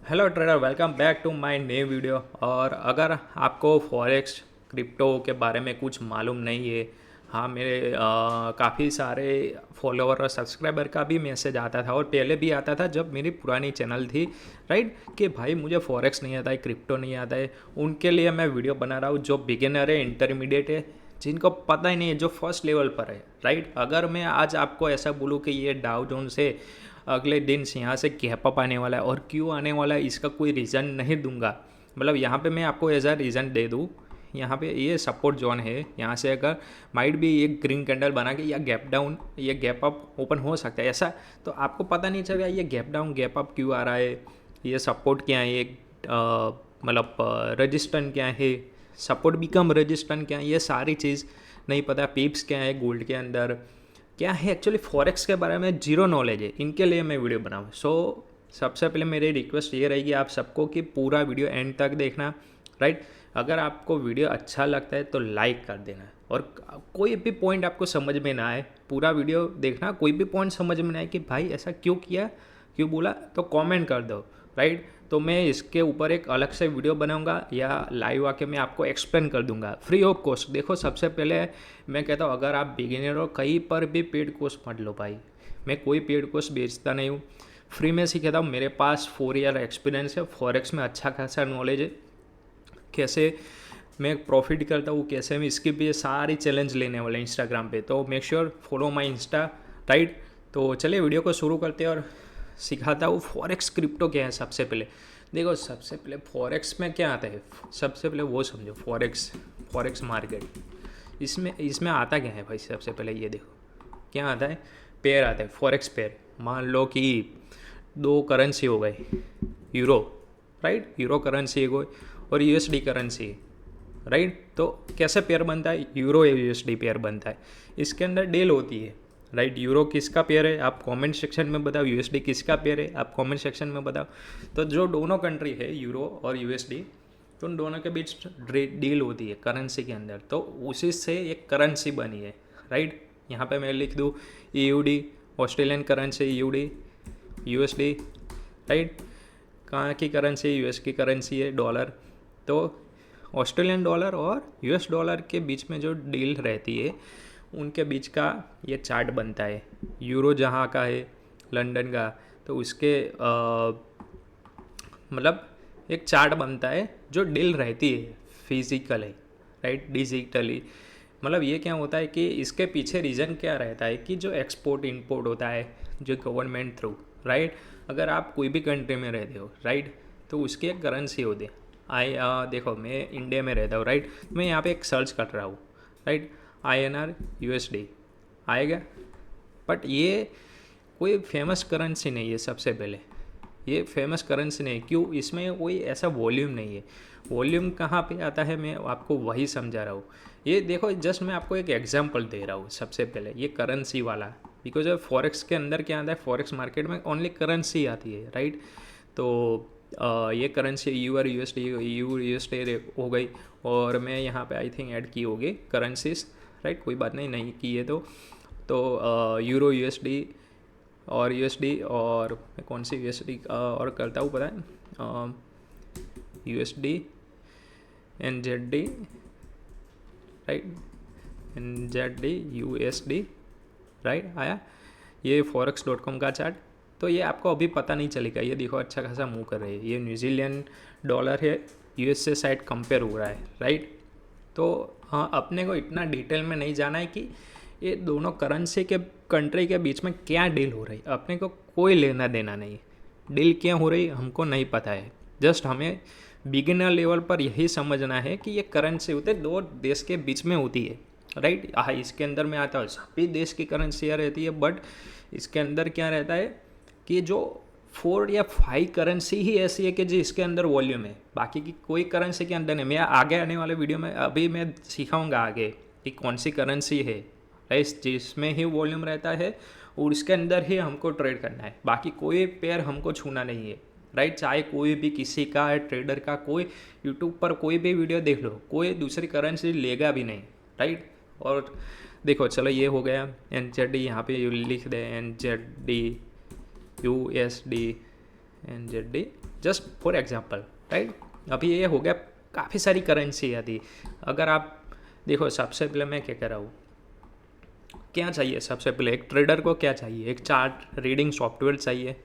Hello trader, welcome back to my new video. और अगर आपको फॉरेक्स क्रिप्टो के बारे में कुछ मालूम नहीं है, हाँ मेरे काफ़ी सारे फॉलोवर और सब्सक्राइबर का भी मैसेज आता था और पहले भी आता था जब मेरी पुरानी चैनल थी, राइट, कि भाई मुझे फॉरेक्स नहीं आता है, क्रिप्टो नहीं आता है। उनके लिए मैं वीडियो बना रहा हूँ जो बिगिनर है, इंटरमीडिएट है, जिनको पता ही नहीं है, जो फर्स्ट लेवल पर है, राइट। अगर मैं आज आपको ऐसा बोलूँ कि ये डाउ जोन्स है, अगले दिन यहाँ से गैप अप आने वाला है और क्यों आने वाला है इसका कोई रीज़न नहीं दूंगा। मतलब यहाँ पे मैं आपको एज अ रीज़न दे दूँ, यहाँ पे ये सपोर्ट जोन है, यहाँ से अगर माइट भी ये ग्रीन कैंडल बना के या गैप डाउन या गैप अप ओपन हो सकता है ऐसा, तो आपको पता नहीं चलेगा ये गैप डाउन गैप अप क्यों आ रहा है, ये सपोर्ट क्या है, ये मतलब रजिस्टेंट क्या है, सपोर्ट बिकम रजिस्टेंट क्या है, ये सारी चीज़ नहीं पता। पिप्स क्या है गोल्ड के अंदर, क्या है एक्चुअली फॉरेक्स के बारे में जीरो नॉलेज है, इनके लिए मैं वीडियो बनाऊँ। सबसे पहले मेरी रिक्वेस्ट ये रहेगी आप सबको कि पूरा वीडियो एंड तक देखना, राइट। अगर आपको वीडियो अच्छा लगता है तो लाइक कर देना, और कोई भी पॉइंट आपको समझ में ना आए पूरा वीडियो देखना, कोई भी पॉइंट समझ में ना आए कि भाई ऐसा क्यों किया, क्यों बोला, तो कमेंट कर दो, राइट। तो मैं इसके ऊपर एक अलग से वीडियो बनाऊंगा या लाइव आके मैं आपको एक्सप्लेन कर दूंगा फ्री ऑफ कॉस्ट। देखो सबसे पहले मैं कहता हूँ अगर आप बिगिनर हो कहीं पर भी पेड कोर्स मत लो भाई, मैं कोई पेड कोर्स बेचता नहीं हूँ, फ्री में सिखाता हूँ। मेरे पास 4 ईयर एक्सपीरियंस है, फॉरेक्स में अच्छा खासा नॉलेज है, कैसे मैं प्रॉफिट करता हूँ, कैसे मैं इसकी भी सारी चैलेंज लेने वाले इंस्टाग्राम पे। तो make sure follow my Insta, right. तो चलिए वीडियो को शुरू करते हैं और सिखाता हूँ फॉरेक्स क्रिप्टो क्या है। सबसे पहले देखो, सबसे पहले फॉरेक्स में क्या आता है, सबसे पहले वो समझो। फॉरेक्स मार्केट, इसमें इसमें आता क्या है भाई। सबसे पहले ये देखो क्या आता है, पेयर आता है, फॉरेक्स पेयर। मान लो कि दो करेंसी हो गए, यूरो, राइट, यूरो करेंसी हो गई और यूएसडी करेंसी, राइट। तो कैसे पेयर बनता है, यूरो यूएसडी पेयर बनता है, इसके अंदर डील होती है, राइट। यूरो किसका पेयर है आप कमेंट सेक्शन में बताओ, यूएसडी किसका पेयर है आप कमेंट सेक्शन में बताओ। तो जो दोनों कंट्री है यूरो और यूएसडी, तो उन दोनों के बीच डील होती है करेंसी के अंदर, तो उसी से एक करेंसी बनी है, राइट। यहाँ पे मैं लिख दूँ EUD, Australian currency EUD, USD, right. कहाँ की करेंसी, यूएस की करेंसी है डॉलर। तो ऑस्ट्रेलियन डॉलर और यूएस डॉलर के बीच में जो डील रहती है उनके बीच का ये चार्ट बनता है। यूरो जहाँ का है लंदन का, तो उसके मतलब एक चार्ट बनता है जो डील रहती है फिजिकली, राइट, डिजिटली। मतलब ये क्या होता है कि इसके पीछे रीज़न क्या रहता है कि जो एक्सपोर्ट इंपोर्ट होता है जो गवर्नमेंट थ्रू, राइट। अगर आप कोई भी कंट्री में रहते हो, राइट, तो उसकी एक करेंसी होती है। देखो मैं इंडिया में रहता हूँ, राइट, मैं यहाँ पे एक सर्च कर रहा हूँ, राइट, INR USD आएगा, बट ये कोई फेमस करेंसी नहीं है। सबसे पहले ये फेमस करेंसी नहीं, क्यों, इसमें कोई ऐसा वॉल्यूम नहीं है। वॉल्यूम कहाँ पे आता है मैं आपको वही समझा रहा हूँ। ये देखो जस्ट मैं आपको एक एग्जांपल दे रहा हूँ। सबसे पहले ये करेंसी वाला, बिकॉज फॉरेक्स के अंदर क्या आता है, फॉरेक्स मार्केट में ओनली करेंसी आती है, राइट। तो ये करेंसी यूएसडी हो गई, और मैं यहाँ पे आई थिंक ऐड की होगी करेंसीज, राइट, कोई बात नहीं, नहीं की है तो यूरो यूएसडी और यूएसडी, और मैं कौन सी यूएसडी और करता हूँ पता है, USD NZD, right, NZD USD, right, आया ये forex.com का चार्ट। तो ये आपको अभी पता नहीं चलेगा, ये देखो अच्छा खासा मूव कर रही है, ये न्यूजीलैंड डॉलर है, यूएस से साइड कंपेयर हो रहा है, राइट। तो हाँ, अपने को इतना डिटेल में नहीं जाना है कि ये दोनों करेंसी के कंट्री के बीच में क्या डील हो रही है, अपने को कोई लेना देना नहीं। डील क्या हो रही हमको नहीं पता है, जस्ट हमें बिगिनर लेवल पर यही समझना है कि ये करेंसी होते दो देश के बीच में होती है, राइट। हाँ, इसके अंदर में आता है सभी देश की करेंसियाँ रहती है, बट इसके अंदर क्या रहता है कि जो 4 या 5 करेंसी ही ऐसी है कि जिसके अंदर वॉल्यूम है, बाकी की कोई करेंसी के अंदर नहीं। मैं आगे आने वाले वीडियो में अभी मैं सिखाऊंगा आगे कि कौन सी करेंसी है, राइट, जिसमें ही वॉल्यूम रहता है और इसके अंदर ही हमको ट्रेड करना है, बाकी कोई पेयर हमको छूना नहीं है, राइट। चाहे कोई भी किसी का है ट्रेडर का, कोई यूट्यूब पर कोई भी वीडियो देख लो, कोई दूसरी करेंसी लेगा भी नहीं, राइट। और देखो चलो ये हो गया NZD, यहाँ पे लिख दे NZD USD NZD just for example, right. अभी ये हो गया, काफ़ी सारी करेंसी आती। अगर आप देखो, सबसे पहले मैं क्या कर रहा हूँ, क्या चाहिए सबसे पहले एक ट्रेडर को, क्या चाहिए, एक चार्ट रीडिंग सॉफ्टवेयर चाहिए।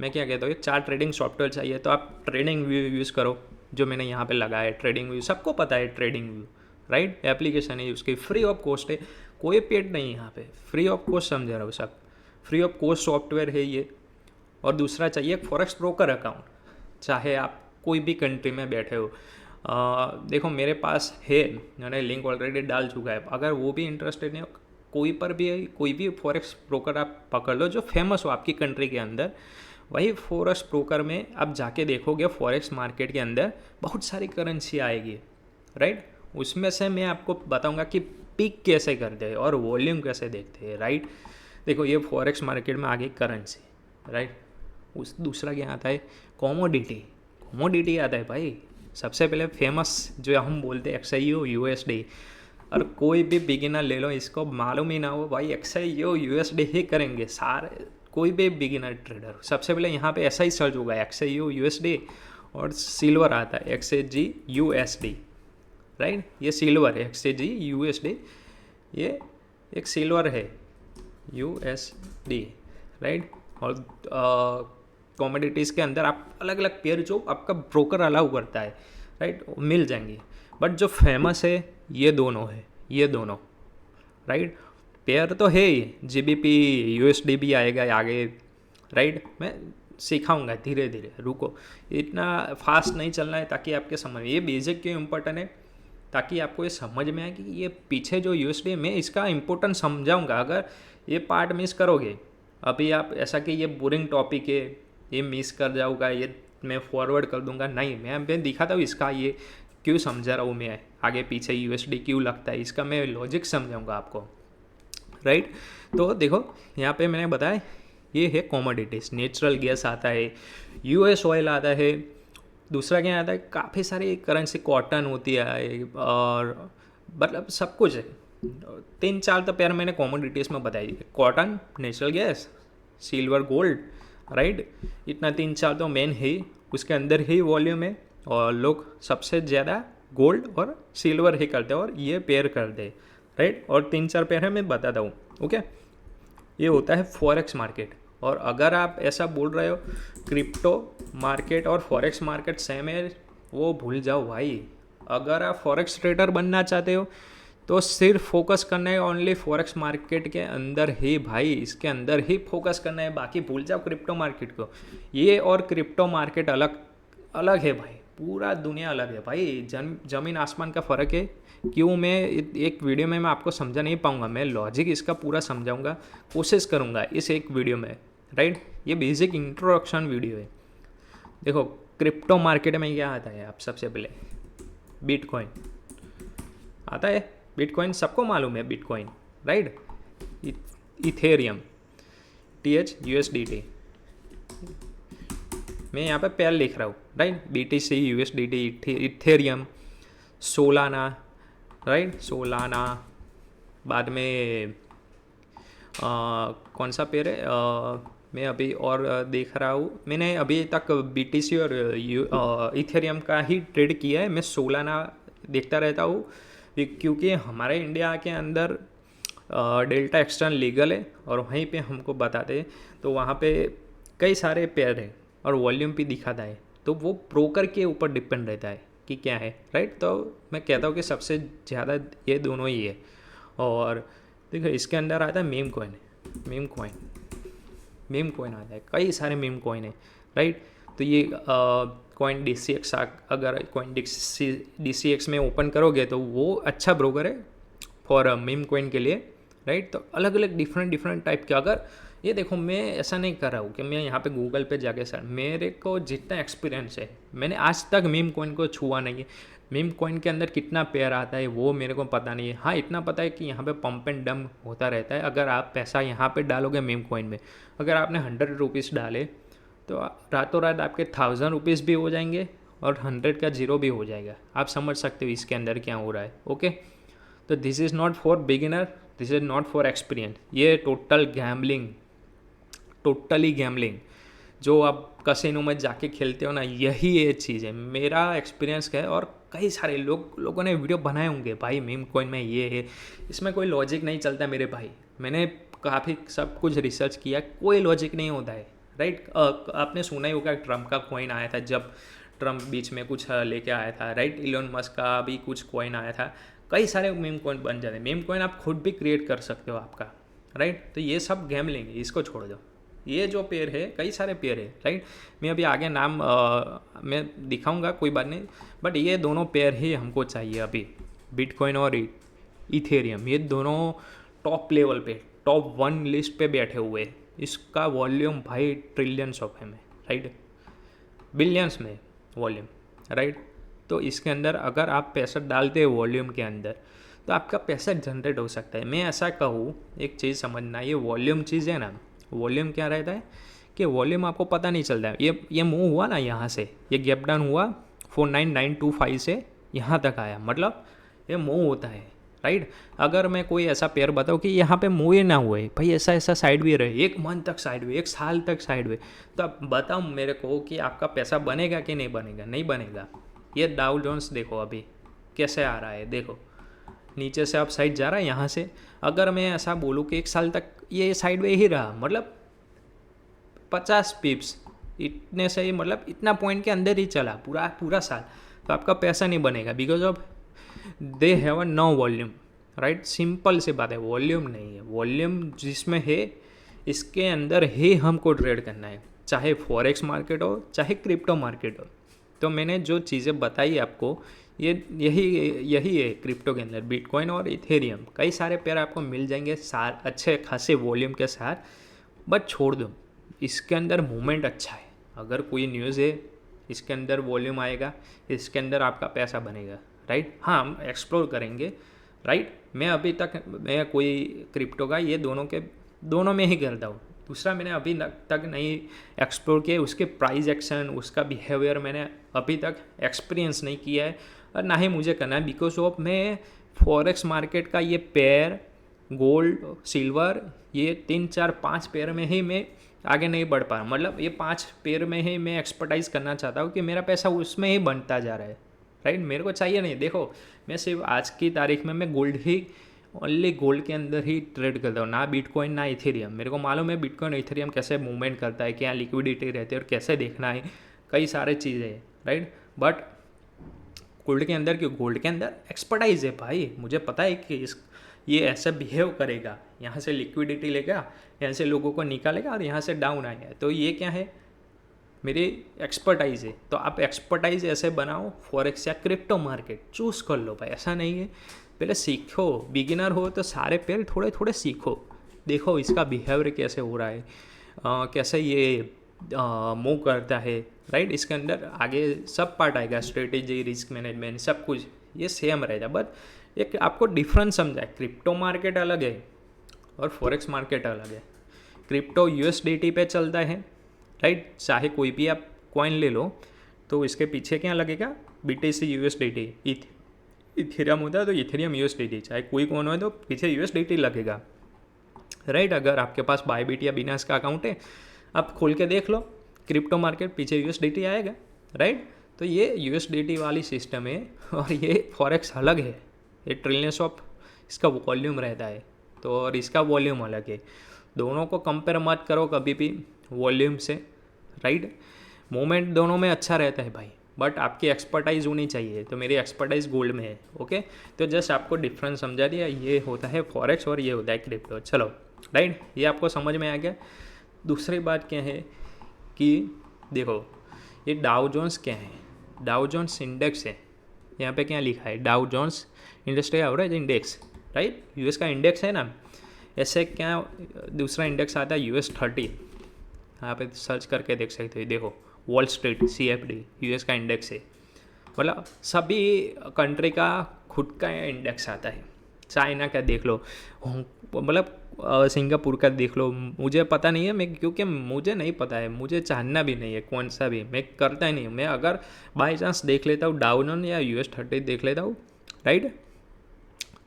मैं क्या कहता हूँ, एक चार्ट ट्रेडिंग सॉफ्टवेयर चाहिए, तो आप ट्रेडिंग व्यू यूज़ करो, जो मैंने यहाँ पे लगाया है। ट्रेडिंग व्यू सबको पता है, ट्रेडिंग व्यू, राइट। एप्लीकेशन है उसकी, फ्री ऑफ कॉस्ट है, कोई पेड नहीं है यहाँ पे, फ्री ऑफ कॉस्ट समझ रहा हो सब, फ्री ऑफ कॉस्ट सॉफ्टवेयर है ये। और दूसरा चाहिए फॉरेक्स ब्रोकर अकाउंट, चाहे आप कोई भी कंट्री में बैठे हो। देखो मेरे पास है, मैंने लिंक ऑलरेडी डाल चुका है, अगर वो भी इंटरेस्टेड नहीं हो, कोई भी फॉरेक्स ब्रोकर आप पकड़ लो जो फेमस हो आपकी कंट्री के अंदर। वही फॉरेक्स ब्रोकर में आप जाके देखोगे, फॉरेक्स मार्केट के अंदर बहुत सारी करेंसी आएगी, राइट। उसमें से मैं आपको बताऊंगा कि पिक कैसे करते हैं और वॉल्यूम कैसे देखते हैं, राइट। देखो ये फॉरेक्स मार्केट में आ गई करेंसी, राइट। उस दूसरा क्या आता है, कमोडिटी आता है भाई। सबसे पहले फेमस जो हम बोलते हैं XAU USD, और कोई भी बिगिनर ले लो, इसको मालूम ही ना हो भाई XAU USD ही करेंगे सारे, कोई भी बिगिनर ट्रेडर। सबसे पहले यहाँ पे ऐसा ही सर्च होगा XAU USD, और सिल्वर आता है XAG USD, राइट। ये सिल्वर है, XAG USD, ये एक सिल्वर है USD, राइट। और कमोडिटीज़ के अंदर आप अलग अलग पेयर जो आपका ब्रोकर अलाउ करता है, राइट, मिल जाएंगी। बट जो फेमस है ये दोनों, राइट। पेयर तो है ही, GBP USD भी आएगा आगे, राइट। मैं सिखाऊंगा धीरे धीरे, रुको, इतना फास्ट नहीं चलना है, ताकि आपके समझ में, ये बेसिक क्यों इम्पोर्टेंट है, ताकि आपको ये समझ में आए कि ये पीछे जो USD मैं इसका इम्पोर्टेंट समझाऊंगा। अगर ये पार्ट मिस करोगे, अभी आप ऐसा कि ये बोरिंग टॉपिक है, ये मिस कर जाऊँगा, ये मैं फॉरवर्ड कर दूंगा, नहीं, मैं दिखाता हूँ इसका ये क्यों समझा रहा हूँ मैं, आगे पीछे USD क्यों लगता है, इसका मैं लॉजिक समझाऊंगा आपको, राइट। तो देखो यहाँ पे मैंने बताया, ये है कमोडिटीज़। नेचुरल गैस आता है, US ऑयल आता है, दूसरा क्या आता है, काफ़ी सारी करेंसी, कॉटन होती है, और मतलब सब कुछ है। 3-4 तो पैर मैंने कमोडिटीज़ में बताई, cotton, natural gas, silver, gold, right. इतना 3-4 तो मेन है, उसके अंदर ही वॉल्यूम है, और लोग सबसे ज़्यादा गोल्ड और सिल्वर ही करते हैं, और ये पेयर करते हैं, राइट। और 3-4 पेयर है, मैं बताता हूँ, ओके। ये होता है फॉरेक्स मार्केट। और अगर आप ऐसा बोल रहे हो क्रिप्टो मार्केट और फॉरेक्स मार्केट सेम है, वो भूल जाओ भाई। अगर आप फॉरेक्स ट्रेडर बनना चाहते हो तो सिर्फ फोकस करना है ओनली फॉरेक्स मार्केट के अंदर ही भाई, इसके अंदर ही फोकस करना है, बाकी भूल जाओ क्रिप्टो मार्केट को। ये और क्रिप्टो मार्केट अलग अलग है भाई, पूरा दुनिया अलग है भाई, ज़मीन आसमान का फ़र्क है। क्यों, मैं एक वीडियो में मैं आपको समझा नहीं पाऊँगा, मैं लॉजिक इसका पूरा समझाऊँगा, कोशिश करूँगा इस एक वीडियो में, राइट। ये बेसिक इंट्रोडक्शन वीडियो है। देखो क्रिप्टो मार्केट में क्या आता है, आप सबसे पहले बिटकॉइन आता है, बिटकॉइन सबको मालूम है, बिटकॉइन, राइट। इथेरियम, THUSDT, मैं यहाँ पे पेयर लिख रहा हूँ, right. BTC USDT, Ethereum, Solana, right, Solana, बाद में कौन सा पेयर है, मैं अभी और देख रहा हूँ, मैंने अभी तक BTC और इथेरियम का ही ट्रेड किया है। मैं सोलाना देखता रहता हूँ, क्योंकि हमारे इंडिया के अंदर डेल्टा एक्सटर्न लीगल है, और वहीं पे हमको बताते हैं, तो वहाँ पे कई सारे पेयर हैं और वॉल्यूम भी दिखाता है, तो वो ब्रोकर के ऊपर डिपेंड रहता है कि क्या है, राइट। तो मैं कहता हूँ कि सबसे ज़्यादा ये दोनों ही है। और देखो इसके अंदर आता है मीम कॉइन आता है, कई सारे मीम कॉइन है, राइट। तो ये कॉइन DCX, अगर कॉइन DCX में ओपन करोगे तो वो अच्छा ब्रोकर है फॉर मीम कॉइन के लिए, राइट। तो अलग अलग डिफरेंट टाइप के, अगर ये देखो मैं ऐसा नहीं कर रहा हूँ कि मैं यहाँ पे गूगल पे जाके सर, मेरे को जितना एक्सपीरियंस है, मैंने आज तक मीम कॉइन को छुआ नहीं है। मीम कॉइन के अंदर कितना पेयर आता है वो मेरे को पता नहीं है, हाँ इतना पता है कि यहाँ पे पंप एंड डंप होता रहता है। अगर आप पैसा यहाँ पे डालोगे मीम कॉइन में, अगर आपने 100 रुपीज़ डाले तो रातों रात आपके 1000 रुपीज़ भी हो जाएंगे और 100 का जीरो भी हो जाएगा। आप समझ सकते हो इसके अंदर क्या हो रहा है, ओके। तो this is not for beginner, this is not for experience, ये टोटली गैम्बलिंग। जो आप कसिनो में जाके खेलते हो ना, यही ये चीज़ है। मेरा एक्सपीरियंस क्या है, और कई सारे लोगों ने वीडियो बनाए होंगे भाई मीम कॉइन में ये है, इसमें कोई लॉजिक नहीं चलता मेरे भाई। मैंने काफ़ी सब कुछ रिसर्च किया, कोई लॉजिक नहीं होता है, राइट। आपने सुना ही होगा ट्रम्प का कॉइन आया था, जब ट्रम्प बीच में कुछ लेके आया था, राइट। इलोन मस्क का भी कुछ कॉइन आया था, कई सारे मीम कॉइन बन जाते हैं। मीम कॉइन आप खुद भी क्रिएट कर सकते हो आपका, राइट। तो ये सब गेम लेंगे, इसको छोड़ दो। ये जो पेयर है, कई सारे पेयर है, राइट। मैं अभी आगे नाम मैं दिखाऊंगा, कोई बात नहीं, बट ये दोनों पेयर ही हमको चाहिए अभी, बिटकॉइन और इथेरियम। ये दोनों टॉप लेवल पे, टॉप 1 लिस्ट पे बैठे हुए हैं। इसका वॉल्यूम भाई ट्रिलियंस ऑफ में, राइट, बिलियंस में वॉल्यूम, राइट। तो इसके अंदर अगर आप पैसा डालते हो वॉल्यूम के अंदर, तो आपका पैसा जनरेट हो सकता है। मैं ऐसा कहूँ, एक चीज़ समझना, ये वॉल्यूम चीज़ है ना, वॉल्यूम क्या रहता है कि वॉल्यूम आपको पता नहीं चलता है। ये मूव हुआ ना, यहाँ से ये गैप डाउन हुआ 49925 से यहाँ तक आया, मतलब ये मूव होता है, राइट। अगर मैं कोई ऐसा पेयर बताऊँ कि यहाँ पे मूव ही ना हुए भाई, ऐसा ऐसा साइड वे रहे, 1 मंथ तक साइड वे, 1 साल तक साइड वे, तो आप बताओ मेरे को कि आपका पैसा बनेगा कि नहीं बनेगा? नहीं बनेगा। ये डाउ जोन्स देखो अभी कैसे आ रहा है, देखो नीचे से अब साइड जा रहा है यहाँ से। अगर मैं ऐसा बोलूँ कि 1 साल तक ये साइड वे ही रहा, मतलब 50 पिप्स इतने से ही, मतलब इतना पॉइंट के अंदर ही चला पूरा पूरा साल, तो आपका पैसा नहीं बनेगा, because of they have a no volume, right. Simple सी बात है, वॉल्यूम नहीं है। वॉल्यूम जिसमें है, इसके अंदर ही हमको ट्रेड करना है, चाहे फॉरेक्स मार्केट हो चाहे क्रिप्टो मार्केट हो। तो मैंने जो चीज़ें बताई आपको, ये यही है क्रिप्टो के अंदर, बिटकॉइन और इथेरियम। कई सारे पेयर आपको मिल जाएंगे अच्छे खासे वॉल्यूम के साथ, बट छोड़ दो, इसके अंदर मूवमेंट अच्छा है। अगर कोई न्यूज़ है, इसके अंदर वॉल्यूम आएगा, इसके अंदर आपका पैसा बनेगा, राइट। हाँ, हम एक्सप्लोर करेंगे, राइट। मैं कोई क्रिप्टो का ये दोनों में ही करता हूँ। दूसरा मैंने अभी तक नहीं एक्सप्लोर किया, उसके प्राइस एक्शन, उसका बिहेवियर मैंने अभी तक एक्सपीरियंस नहीं किया है, और ना ही मुझे करना है, बिकॉज ऑफ मैं फॉरेक्स मार्केट का ये पेयर, गोल्ड, सिल्वर, ये 3 4 5 पेयर में ही मैं आगे नहीं बढ़ पा रहा। मतलब ये 5 पेयर में ही मैं एक्सपर्टाइज करना चाहता हूँ कि मेरा पैसा उसमें ही बनता जा रहा है, राइट। मेरे को चाहिए नहीं, देखो मैं सिर्फ आज की तारीख में मैं गोल्ड ही, ओनली गोल्ड के अंदर ही ट्रेड करता हूँ, ना बिटकॉइन ना इथेरियम। मेरे को मालूम है बिटकॉइन इथेरियम कैसे मूवमेंट करता है, क्या लिक्विडिटी रहती है और कैसे देखना है, कई सारे चीज़ें हैं, राइट। बट गोल्ड के अंदर क्यों? गोल्ड के अंदर एक्सपर्टाइज है भाई, मुझे पता है कि ये ऐसा बिहेव करेगा, यहाँ से लिक्विडिटी लेगा, यहाँ से लोगों को निकालेगा और यहाँ से डाउन आएगा। तो ये क्या है, मेरी एक्सपर्टाइज है। तो आप एक्सपर्टाइज ऐसे बनाओ, फॉरेक्स या क्रिप्टो मार्केट चूज़ कर लो भाई। ऐसा नहीं है, पहले सीखो, बिगिनर हो तो सारे पेड़ थोड़े थोड़े सीखो, देखो इसका बिहेवियर कैसे हो रहा है, कैसे ये मूव करता है, राइट। इसके अंदर आगे सब पार्ट आएगा, स्ट्रेटेजी, रिस्क मैनेजमेंट, सब कुछ ये सेम रहेगा। बट एक आपको डिफरेंस समझा है, क्रिप्टो मार्केट अलग है और फॉरेक्स मार्केट अलग है। क्रिप्टो USDT पे चलता है, राइट। चाहे कोई भी आप कॉइन ले लो तो इसके पीछे क्या लगेगा, BTC USDT, इथेरियम होता है तो इथेरियम USDT, चाहे कोई कॉइन हो तो पीछे USDT लगेगा, राइट। अगर आपके पास बायबिट या बिनास का अकाउंट है, आप खोल के देख लो, क्रिप्टो मार्केट पीछे USDT आएगा, राइट। तो ये USDT वाली सिस्टम है और ये फॉरेक्स अलग है, ये ट्रिलियंस ऑफ इसका वॉल्यूम रहता है, तो और इसका वॉल्यूम अलग है। दोनों को कंपेयर मत करो कभी भी वॉल्यूम से, राइट। मोमेंट दोनों में अच्छा रहता है भाई, बट आपकी एक्सपर्टाइज होनी चाहिए। तो मेरी एक्सपर्टाइज गोल्ड में है, ओके। तो जस्ट आपको डिफरेंस समझा दिया, ये होता है फॉरेक्स और ये होता है क्रिप्टो, चलो, राइट। ये आपको समझ में आ गया। दूसरी बात क्या है कि देखो, ये डाउ जोन्स क्या है, डाउ जोन्स इंडेक्स है। यहाँ पे क्या लिखा है, Dow Jones industry average index, right. US का इंडेक्स है ना, ऐसे क्या दूसरा इंडेक्स आता है US30, यहाँ पे सर्च करके देख सकते हो, देखो वॉल स्ट्रीट CFD US का इंडेक्स है। मतलब सभी कंट्री का खुद का इंडेक्स आता है। चाइना का देख लो, मतलब सिंगापुर का देख लो, मुझे पता नहीं है, मैं क्योंकि मुझे नहीं पता है, मुझे जानना भी नहीं है कौन सा भी, मैं करता ही नहीं हूँ। मैं अगर बाई चांस देख लेता हूँ डाउ जोन्स या US30 देख लेता हूँ, राइट।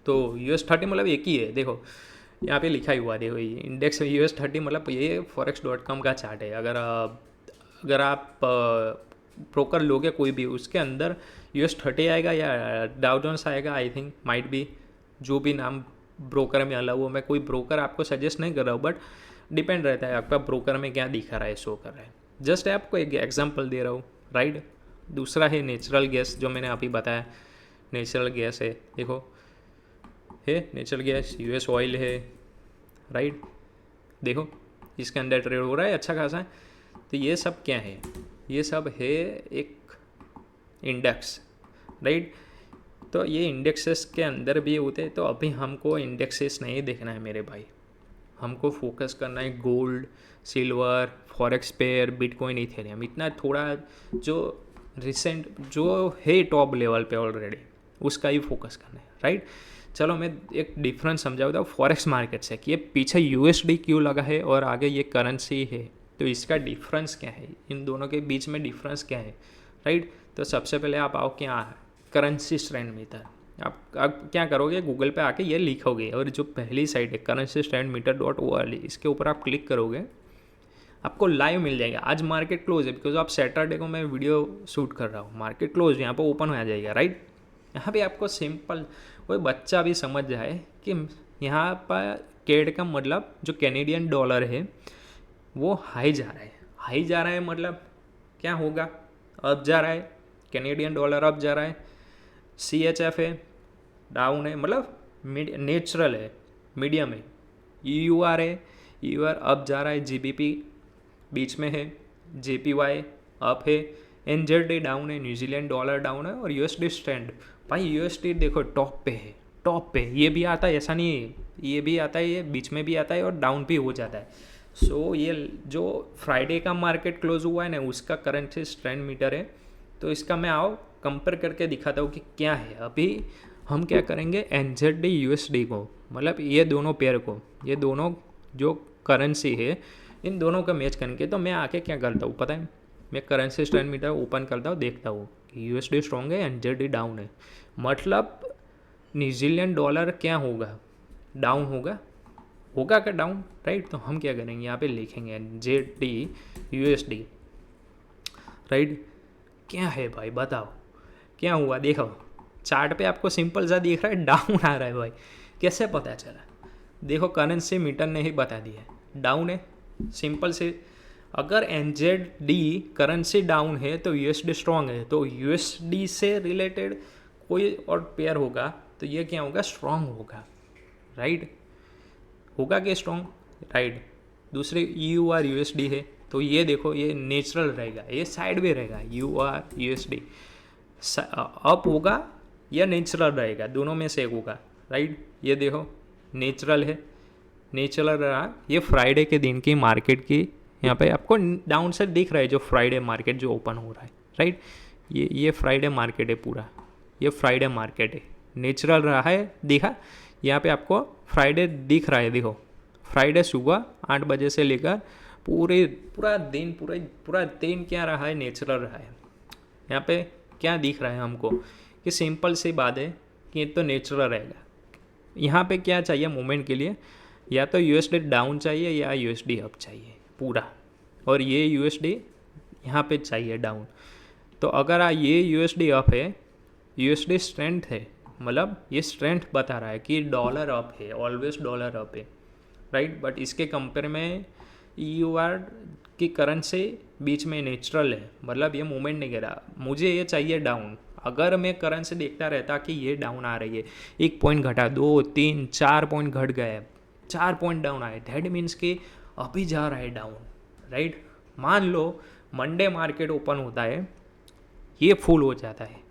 तो US30 मतलब एक ही है, देखो यहाँ पे लिखा ही हुआ, देखो ये इंडेक्स US30, मतलब ये forex.com का चार्ट है। अगर अगर आप ब्रोकर लोगे कोई भी, उसके अंदर US30 आएगा या डाउ जोन्स आएगा, आई थिंक माइट बी, जो भी नाम ब्रोकर में अलग हो। मैं कोई ब्रोकर आपको सजेस्ट नहीं कर रहा हूँ, बट डिपेंड रहता है आपका ब्रोकर में क्या दिखा रहा है, शो कर रहा है। जस्ट आपको एक एग्जांपल दे रहा हूँ, राइट। दूसरा है नेचुरल गैस, जो मैंने अभी बताया नेचुरल गैस है, देखो है नेचुरल गैस, US ऑयल है, राइट। देखो इसके अंदर ट्रेड हो रहा है अच्छा खासा। तो ये सब क्या है, ये सब है एक इंडेक्स, राइट। तो ये इंडेक्सेस के अंदर भी होते हैं। तो अभी हमको इंडेक्सेस नहीं देखना है मेरे भाई, हमको फोकस करना है gold, silver, forex pair, bitcoin, Ethereum, इतना थोड़ा जो रिसेंट जो है टॉप लेवल पे ऑलरेडी, उसका ही फोकस करना है, राइट। चलो मैं एक डिफरेंस समझाता हूँ फॉरेक्स मार्केट से कि ये पीछे USD क्यों लगा है और आगे ये करेंसी है, तो इसका डिफरेंस क्या है, इन दोनों के बीच में डिफरेंस क्या है, राइट। तो सबसे पहले आप आओ क्या है करेंसी स्ट्रेंड मीटर। आप क्या करोगे, गूगल पे आके ये लिखोगे और जो पहली साइट है currency-meter.org, इसके ऊपर आप क्लिक करोगे, आपको लाइव मिल जाएगा। आज मार्केट क्लोज है बिकॉज आप सैटरडे को मैं वीडियो शूट कर रहा हूँ, मार्केट क्लोज यहाँ पर ओपन हो जाएगा, राइट। यहाँ पे आपको सिंपल कोई बच्चा भी समझ जाए कि यहाँ पर कैड का मतलब जो कैनेडियन डॉलर है वो हाई जा रहा है। हाई जा रहा है मतलब क्या होगा, अप जा रहा है, कैनेडियन डॉलर अप जा रहा है। CHF है डाउन है, मतलब नेचुरल है, मीडियम है। EUR है, EUR अप जा रहा है, GBP बीच में है, JPY अप है, NZD डाउन है, न्यूजीलैंड डॉलर डाउन है, और USD स्टैंड भाई USD देखो टॉप पे है, टॉप पे। ये भी आता है, ऐसा नहीं है, ये भी आता है, ये बीच में भी आता है और डाउन भी हो जाता है। सो ये जो फ्राइडे का मार्केट क्लोज हुआ है ना, उसका करेंसी स्ट्रेंड मीटर है। तो इसका मैं आओ कंपेयर करके दिखाता हूँ कि क्या है। अभी हम क्या करेंगे, NZD USD को, मतलब ये दोनों पेयर को, ये दोनों जो करेंसी है इन दोनों का मैच करेंगे। तो मैं आके क्या करता हूँ पता है, मैं करेंसी स्ट्रेंड मीटर ओपन करता हूँ, देखता हूँ कि USD स्ट्रॉन्ग है, NZD डाउन है, मतलब न्यूजीलैंड डॉलर क्या होगा, डाउन होगा, होगा क्या डाउन, राइट। तो हम क्या करेंगे, यहाँ पे लिखेंगे NZD USD, राइट। क्या है भाई बताओ क्या हुआ, देखो चार्ट पे आपको सिंपल सा दिख रहा है डाउन आ रहा है भाई, कैसे पता चला, देखो करेंसी मीटर ने ही बता दिया डाउन है, सिंपल से। अगर NZD करेंसी डाउन है तो USD स्ट्रॉन्ग है, तो USD से रिलेटेड कोई और पेयर होगा तो ये क्या होगा, स्ट्रॉन्ग होगा, राइट। होगा क्या स्ट्रॉन्ग, राइट। दूसरे EUR USD है तो ये देखो ये नेचुरल रहेगा, ये साइड में रहेगा, EUR USD अप होगा या नेचुरल रहेगा, दोनों में से एक होगा, राइट। ये देखो नेचुरल है, नेचुरल रहा। ये फ्राइडे के दिन की मार्केट की यहाँ पे आपको डाउन साइड दिख रहा है, जो फ्राइडे मार्केट जो ओपन हो रहा है, राइट। ये फ्राइडे मार्केट है पूरा, ये फ्राइडे मार्केट है, नेचुरल रहा है, दिखा यहाँ पे आपको फ्राइडे दिख रहा है। देखो फ्राइडे सुबह 8 बजे से लेकर पूरा दिन क्या रहा है, नेचुरल रहा है। यहाँ पे क्या दिख रहा है हमको कि सिंपल सी बात है कि ये तो नेचुरल रहेगा। यहाँ पे क्या चाहिए मूवमेंट के लिए, या तो USD डाउन चाहिए या USD अप चाहिए पूरा, और ये USD यहाँ पे चाहिए डाउन। तो अगर ये USD अप है, USD स्ट्रेंथ है, मतलब ये स्ट्रेंथ बता रहा है कि डॉलर अप है, ऑलवेज डॉलर अप है, राइट। बट इसके कंपेयर में EUR की करेंसी बीच में नेचुरल है, मतलब ये मूवमेंट नहीं कर रहा, मुझे ये चाहिए डाउन। अगर मैं करेंसी देखता रहता कि ये डाउन आ रही है, 1 पॉइंट घटा, 2 3 4 पॉइंट घट गए, 4 पॉइंट डाउन आए, दैट मीन्स कि अभी जा रहा है डाउन, राइट। मान लो मंडे मार्केट ओपन होता है, ये फुल हो जाता है,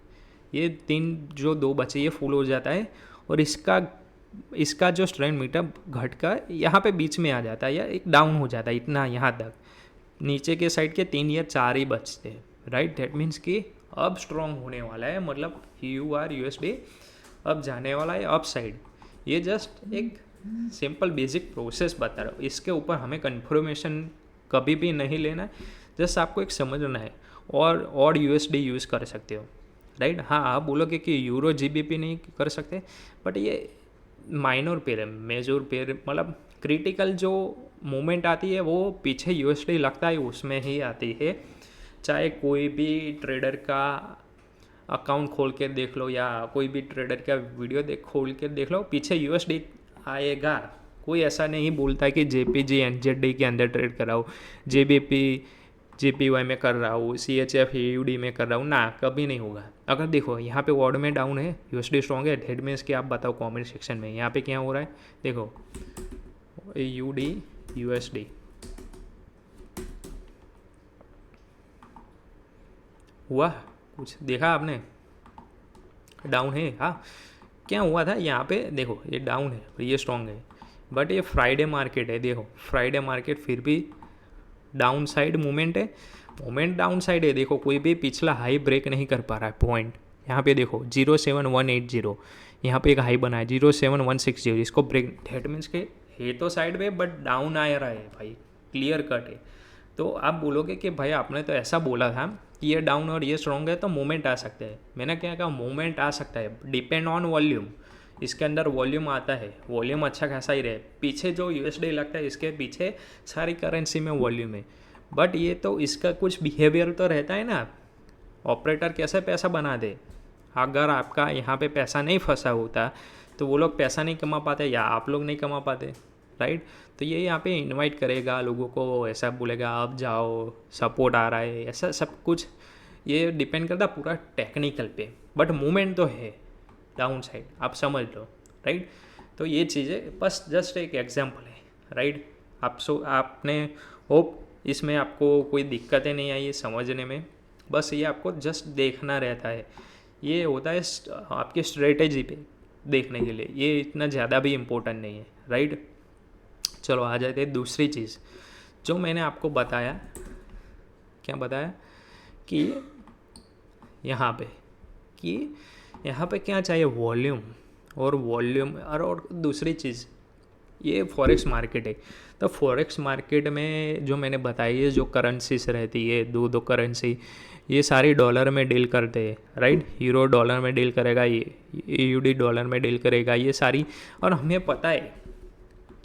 ये 2 बचे ये फुल हो जाता है, और इसका जो स्ट्रेंड मीटर घट कर यहाँ पे बीच में आ जाता है या एक डाउन हो जाता है, इतना यहाँ तक, नीचे के साइड के 3 या 4 ही बचते हैं, राइट। दैट मीन्स कि अब स्ट्रॉन्ग होने वाला है, मतलब EUR USD अब जाने वाला है अप साइड। ये जस्ट एक सिंपल बेसिक प्रोसेस बता रहा हूँ, इसके ऊपर हमें कन्फर्मेशन कभी भी नहीं लेना है, जस्ट आपको एक समझना है। और USD यूज़ कर सकते हो, राइट। हाँ आप बोलोगे कि यूरो GBP नहीं कर सकते, बट ये माइनर पेयर है, मेजर पेयर, मतलब क्रिटिकल जो मूवमेंट आती है वो पीछे USD लगता है उसमें ही आती है। चाहे कोई भी ट्रेडर का अकाउंट खोल के देख लो या कोई भी ट्रेडर का वीडियो खोल के देख लो, पीछे यूएसडी आएगा। कोई ऐसा नहीं बोलता है कि जेपीजी एनजेडी के अंदर ट्रेड कराओ, जेबीपी जेपीवाई में कर रहा हूँ, सीएचएफ यूडी में कर रहा हूँ, ना कभी नहीं होगा। अगर देखो यहाँ पे वर्ड में डाउन है, यूएसडी स्ट्रॉन्ग है, डेट मीन्स कि आप बताओ कमेंट सेक्शन में यहाँ पे क्या हो रहा है। देखो यूडी यूएसडी हुआ, कुछ देखा आपने, डाउन है। हाँ, क्या हुआ था यहाँ पे, देखो ये डाउन है, ये स्ट्रॉन्ग है, बट ये फ्राइडे मार्केट है। देखो फ्राइडे मार्केट फिर भी डाउन साइड मूवमेंट है, मूवमेंट डाउन साइड है। देखो कोई भी पिछला हाई ब्रेक नहीं कर पा रहा है। पॉइंट यहाँ पे देखो 07180, यहाँ पे एक हाई बना है 07160, इसको ब्रेक, डेट मीन्स के है तो साइड पे बट डाउन आ रहा है भाई, क्लियर कट है। तो आप बोलोगे कि भाई आपने तो ऐसा बोला था कि ये डाउन और ये स्ट्रॉन्ग है तो मूवमेंट आ सकता है। मैंने क्या कहा, मूवमेंट आ सकता है, डिपेंड ऑन वॉल्यूम। इसके अंदर वॉल्यूम आता है, वॉल्यूम अच्छा खासा ही रहे। पीछे जो यूएसडी लगता है इसके पीछे सारी करेंसी में वॉल्यूम है, बट ये तो इसका कुछ बिहेवियर तो रहता है ना। ऑपरेटर कैसे पैसा बना दे, अगर आपका यहाँ पे पैसा नहीं फंसा होता तो वो लोग पैसा नहीं कमा पाते या आप लोग नहीं कमा पाते, राइट। तो ये यहाँ पे इनवाइट करेगा लोगों को, ऐसा बोलेगा आप जाओ, सपोर्ट आ रहा है, ऐसा सब कुछ ये डिपेंड करता पूरा टेक्निकल पे, बट मूवमेंट तो है डाउन साइड, आप समझ लो, राइट। तो ये चीज़ें बस जस्ट एक एग्जांपल है, राइट। आपने होप इसमें आपको कोई दिक्कतें नहीं आई है समझने में, बस ये आपको जस्ट देखना रहता है। ये होता है आपकी स्ट्रेटेजी पे देखने के लिए, ये इतना ज़्यादा भी इम्पोर्टेंट नहीं है, राइट। चलो आ जाते हैं दूसरी चीज़ जो मैंने आपको बताया, क्या बताया कि यहाँ पे कि यहाँ पे क्या चाहिए, वॉल्यूम। और दूसरी चीज़ ये फॉरेक्स मार्केट है। तो फॉरेक्स मार्केट में जो मैंने बताई है, जो करेंसीज रहती है, दो करेंसी, ये सारी डॉलर में डील करते हैं, राइट। यूरो डॉलर में डील करेगा, ये यूडी डॉलर में डील करेगा, ये सारी। और हमें पता है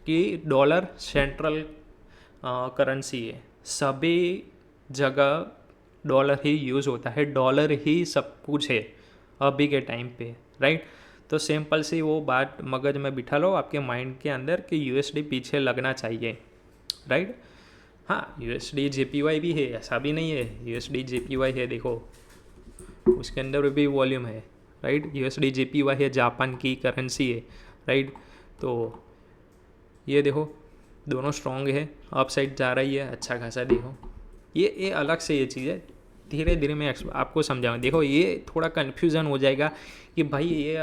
कि डॉलर सेंट्रल करेंसी है, सभी जगह डॉलर ही यूज़ होता है, डॉलर ही सब कुछ है अभी के टाइम पे, राइट। तो सिंपल सी वो बात मगज में बिठा लो आपके माइंड के अंदर कि यूएसडी पीछे लगना चाहिए, राइट। हाँ, यूएसडी जेपीवाई भी है, ऐसा भी नहीं है, यूएसडी जेपीवाई है, देखो उसके अंदर भी वॉल्यूम है, राइट। यूएसडी जेपीवाई है, जापान की करेंसी है, राइट। तो ये देखो दोनों स्ट्रॉन्ग है, अप साइड जा रही है अच्छा खासा। देखो ये अलग से ये चीज़ है, धीरे धीरे मैं आपको समझाऊँ। देखो ये थोड़ा कन्फ्यूज़न हो जाएगा कि भाई ये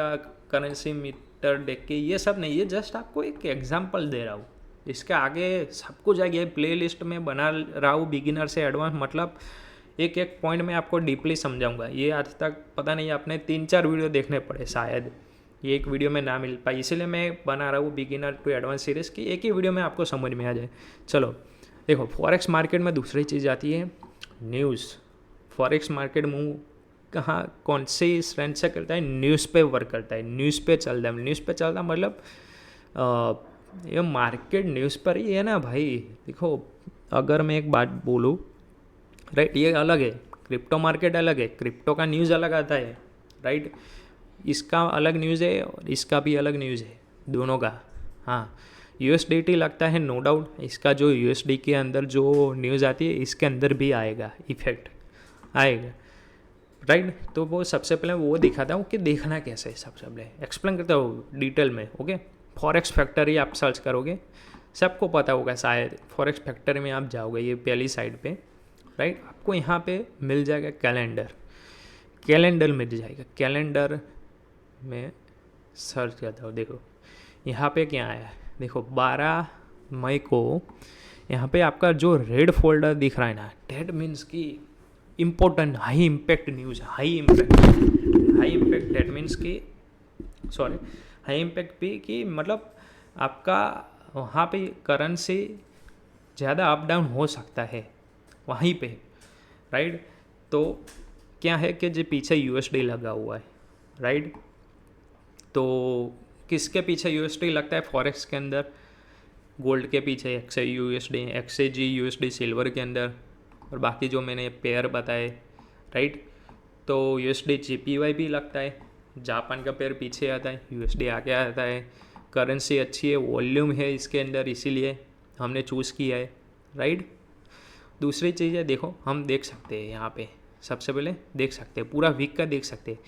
करेंसी मीटर देख के ये सब नहीं, ये जस्ट आपको एक एग्जांपल दे रहा हूँ, इसके आगे सब कुछ आ गया, प्ले लिस्ट में बना रहा हूँ बिगिनर से एडवांस, मतलब एक एक पॉइंट में आपको डीपली समझाऊंगा। ये आज तक पता नहीं आपने 3-4 वीडियो देखने पड़े शायद, ये एक वीडियो में ना मिल पाई, इसीलिए मैं बना रहा हूँ बिगिनर टू एडवांस सीरीज़ की, एक ही वीडियो में आपको समझ में आ जाए। चलो देखो फॉरेक्स मार्केट में दूसरी चीज़ आती है न्यूज़। फॉरेक्स मार्केट मूव कहाँ कौन सी स्ट्रेंथ से करता है, न्यूज़ पे वर्क करता है, न्यूज़ पे चलता है। न्यूज़ पे चलता मतलब ये मार्केट न्यूज़ पर ही है ना भाई। देखो अगर मैं एक बात बोलूँ, राइट, ये अलग है, क्रिप्टो मार्केट अलग है, क्रिप्टो का न्यूज़ अलग आता है, राइट। इसका अलग न्यूज़ है और इसका भी अलग न्यूज़ है, दोनों का। हाँ, यूएसडीटी लगता है नो डाउट, इसका जो यूएसडी के अंदर जो न्यूज़ आती है इसके अंदर भी आएगा, इफेक्ट आएगा, राइट। तो वो सबसे पहले वो दिखाता हूँ कि देखना कैसे है, सबसे पहले एक्सप्लेन करता हूँ डिटेल में, ओके। फॉरेक्स फैक्ट्री आप सर्च करोगे, सबको पता होगा शायद, फॉरेक्स फैक्ट्री में आप जाओगे, ये पहली साइड पे, राइट। आपको यहाँ पे मिल जाएगा कैलेंडर मिल जाएगा। कैलेंडर में सर्च करता हूँ, देखो यहाँ पे क्या आया है, देखो 12 मई को यहाँ पे आपका जो रेड फोल्डर दिख रहा है ना, डेट मीन्स कि important high impact news, high impact that means कि सॉरी हाई इम्पैक्ट भी कि मतलब आपका वहाँ पे करेंसी ज़्यादा अप डाउन हो सकता है वहीं पे, राइट। तो क्या है कि जो पीछे यूएसडी लगा हुआ है, राइट। तो किसके पीछे यूएसडी लगता है फॉरेक्स के अंदर, गोल्ड के पीछे एक्सजे यूएसडी सिल्वर के अंदर, और बाकी जो मैंने पेयर बताए, राइट। तो USD JPY भी लगता है, जापान का पेयर पीछे आता है, USD आगे आता है। करेंसी अच्छी है, वॉल्यूम है इसके अंदर, इसीलिए हमने चूज़ किया है, राइट। दूसरी चीज़ है, देखो हम देख सकते हैं यहाँ पे, सबसे पहले देख सकते हैं पूरा वीक का देख सकते हैं।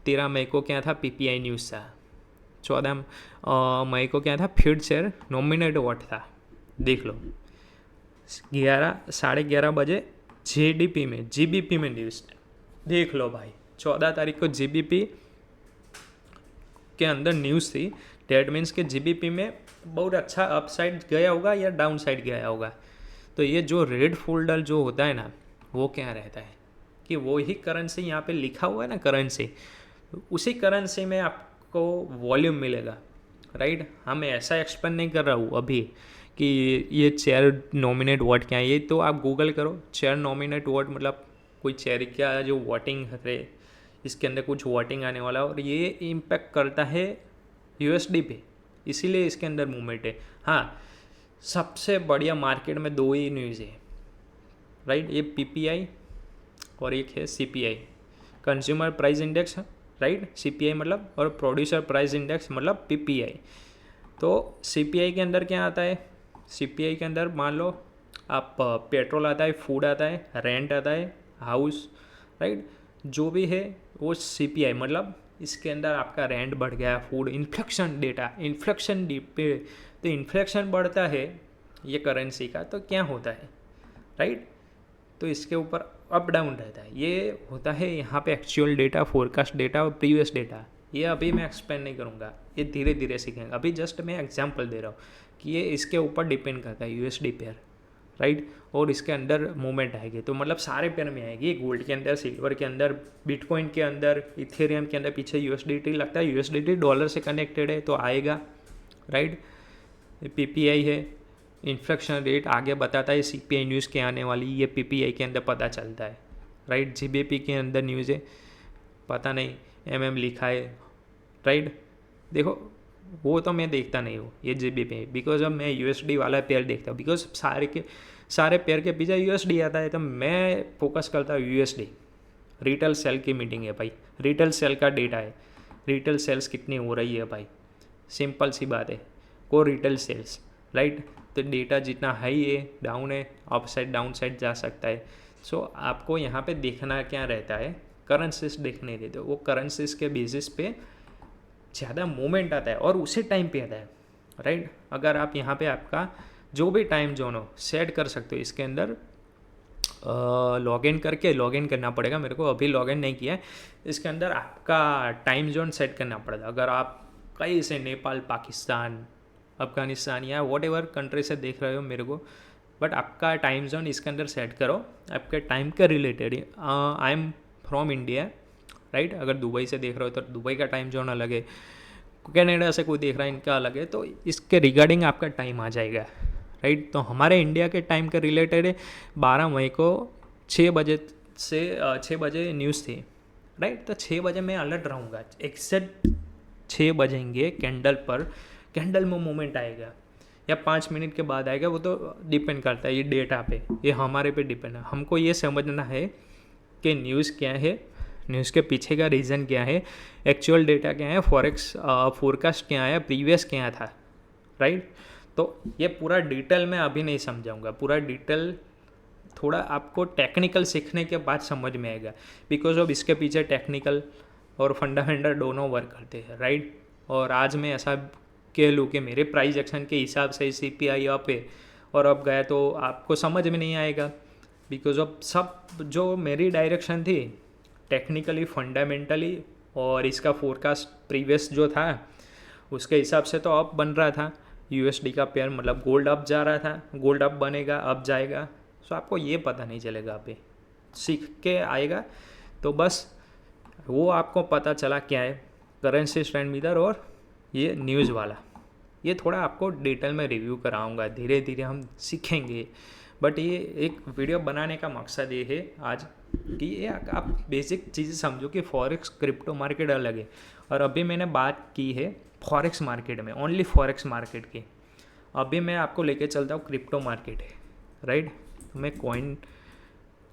13 मई को क्या था, PPI न्यूज़ था। 14 मई को क्या था, फीड शेयर नॉमिनेट वॉट था, देख लो। 11 साढ़े 11 बजे JDP में GBP में न्यूज़ देख लो भाई। 14 तारीख को GBP के अंदर न्यूज़ थी। डेट मीन्स के GBP में बहुत अच्छा अपसाइड गया होगा या डाउन साइड गया होगा। तो ये जो रेड फोल्डर जो होता है ना, वो क्या रहता है कि वो ही करेंसी यहाँ पे लिखा हुआ है ना, करेंसी, उसी करेंसी में आपको वॉल्यूम मिलेगा, राइट। हम ऐसा एक्सप्लेन नहीं कर रहा हूँ अभी कि ये चेयर नॉमिनेट वोट क्या है, ये तो आप गूगल करो। चेयर नॉमिनेट वोट मतलब कोई चेयर क्या जो वोटिंग है, इसके अंदर कुछ वोटिंग आने वाला है और ये इम्पेक्ट करता है USD पे, इसीलिए इसके अंदर मूवमेंट है। हाँ, सबसे बढ़िया मार्केट में 2 ही न्यूज़ है, राइट। ये PPI और एक है CPI, consumer price index, right. CPI मतलब, और प्रोड्यूसर प्राइस इंडेक्स मतलब PPI। तो CPI के अंदर क्या आता है, CPI के अंदर मान लो आप पेट्रोल आता है, फूड आता है, रेंट आता है, हाउस, राइट, जो भी है वो CPI मतलब इसके अंदर आपका रेंट बढ़ गया, फूड, इन्फ्लेक्शन डेटा, इन्फ्लेक्शन पे, तो इन्फ्लेक्शन बढ़ता है ये करेंसी का, तो क्या होता है, राइट। तो इसके ऊपर अप डाउन रहता है, ये होता है यहाँ पे एक्चुअल डेटा, फोरकास्ट डेटा और प्रीवियस डेटा। ये अभी मैं एक्सप्लेन नहीं करूँगा, ये धीरे धीरे सीखेंगे। अभी जस्ट मैं एग्जांपल दे रहा हूँ कि ये इसके ऊपर डिपेंड करता है USD पेयर, राइट। और इसके अंदर मूवमेंट आएगी, तो मतलब सारे पेयर में आएगी, गोल्ड के अंदर, सिल्वर के अंदर, बिटकॉइन के अंदर, इथेरियम के अंदर। पीछे USDT लगता है, USDT डॉलर से कनेक्टेड है तो आएगा, राइट। PPI है, इन्फ्लेक्शन रेट आगे बताता है, CPI न्यूज़ के आने वाली, ये PPI के अंदर पता चलता है, राइट। GBP के अंदर न्यूज़ है, पता नहीं MM लिखा है, राइट। देखो वो तो मैं देखता नहीं हूँ ये GBP, बिकॉज अब मैं USD वाला पेयर देखता हूँ, बिकॉज सारे पेयर के पीछे USD आता है, तो मैं फोकस करता हूँ USD। रिटेल सेल की मीटिंग है भाई, रिटेल सेल का डेटा है, रिटेल सेल्स कितनी हो रही है भाई, सिंपल सी बात है, को रिटेल सेल्स, राइट। तो डेटा जितना हाई है, डाउन है, अप साइड डाउन साइड जा सकता है। सो आपको यहाँ पे देखना क्या रहता है, करेंसीज देखने देते हो, वो करेंसीज के बेसिस पे ज़्यादा मूवमेंट आता है और उसी टाइम पे आता है, राइट। अगर आप यहाँ पे आपका जो भी टाइम जोन हो सेट कर सकते हो, इसके अंदर लॉगिन करना पड़ेगा मेरे को, अभी लॉगिन नहीं किया है। इसके अंदर आपका टाइम जोन सेट करना पड़ेगा। अगर आप कहीं से नेपाल, पाकिस्तान, अफगानिस्तान या वॉट एवर कंट्री से देख रहे हो मेरे को, बट आपका टाइम जोन इसके अंदर सेट करो, आपके टाइम के related. I am from India, right. अगर दुबई से देख रहे हो तो दुबई का टाइम जोन अलग है, कनाडा से कोई देख रहा है इनका अलग है, तो इसके रिगार्डिंग आपका टाइम आ जाएगा, राइट। तो हमारे इंडिया के टाइम के रिलेटेड 12 मई को 6 बजे से 6 बजे न्यूज़ थी, राइट। तो 6 बजे मैं अलर्ट रहूँगा, एक्सेक्ट 6 बजेंगे कैंडल पर, कैंडल में मूवमेंट आएगा या 5 मिनट के बाद आएगा, वो तो डिपेंड करता है ये डेटा पे, ये हमारे पे डिपेंड है। हमको ये समझना है कि न्यूज़ क्या है, न्यूज़ के पीछे का रीज़न क्या है, एक्चुअल डेटा क्या है, फॉरेक्स फोरकास्ट क्या है, प्रीवियस क्या था, राइट। तो ये पूरा डिटेल में अभी नहीं समझाऊंगा, पूरा डिटेल थोड़ा आपको टेक्निकल सीखने के बाद समझ में आएगा, बिकॉज ऑफ इसके पीछे टेक्निकल और फंडामेंटल दोनों वर्क करते हैं, राइट। और आज मैं ऐसा कह लूँ कि मेरे प्राइस एक्शन के हिसाब से CPI अप है और अब गया, तो आपको समझ में नहीं आएगा, बिकॉज ऑफ सब जो मेरी डायरेक्शन थी टेक्निकली, फंडामेंटली, और इसका फोरकास्ट प्रीवियस जो था उसके हिसाब से तो अप बन रहा था। USD का पेयर मतलब गोल्ड अप जा रहा था, गोल्ड अप बनेगा, अप जाएगा। सो आपको ये पता नहीं चलेगा, अभी सीख के आएगा तो बस वो आपको पता चला क्या है करेंसी ट्रेंड मीटर और ये न्यूज़ वाला। ये थोड़ा आपको डिटेल में रिव्यू कराऊंगा, धीरे धीरे हम सीखेंगे। बट ये एक वीडियो बनाने का मकसद ये है आज कि ये आप बेसिक चीज़ें समझो कि फॉरेक्स क्रिप्टो मार्केट अलग है। और अभी मैंने बात की है फॉरेक्स मार्केट में, ओनली फॉरेक्स मार्केट की। अभी मैं आपको लेके चलता हूँ क्रिप्टो मार्केट है, राइट। मैं कॉइन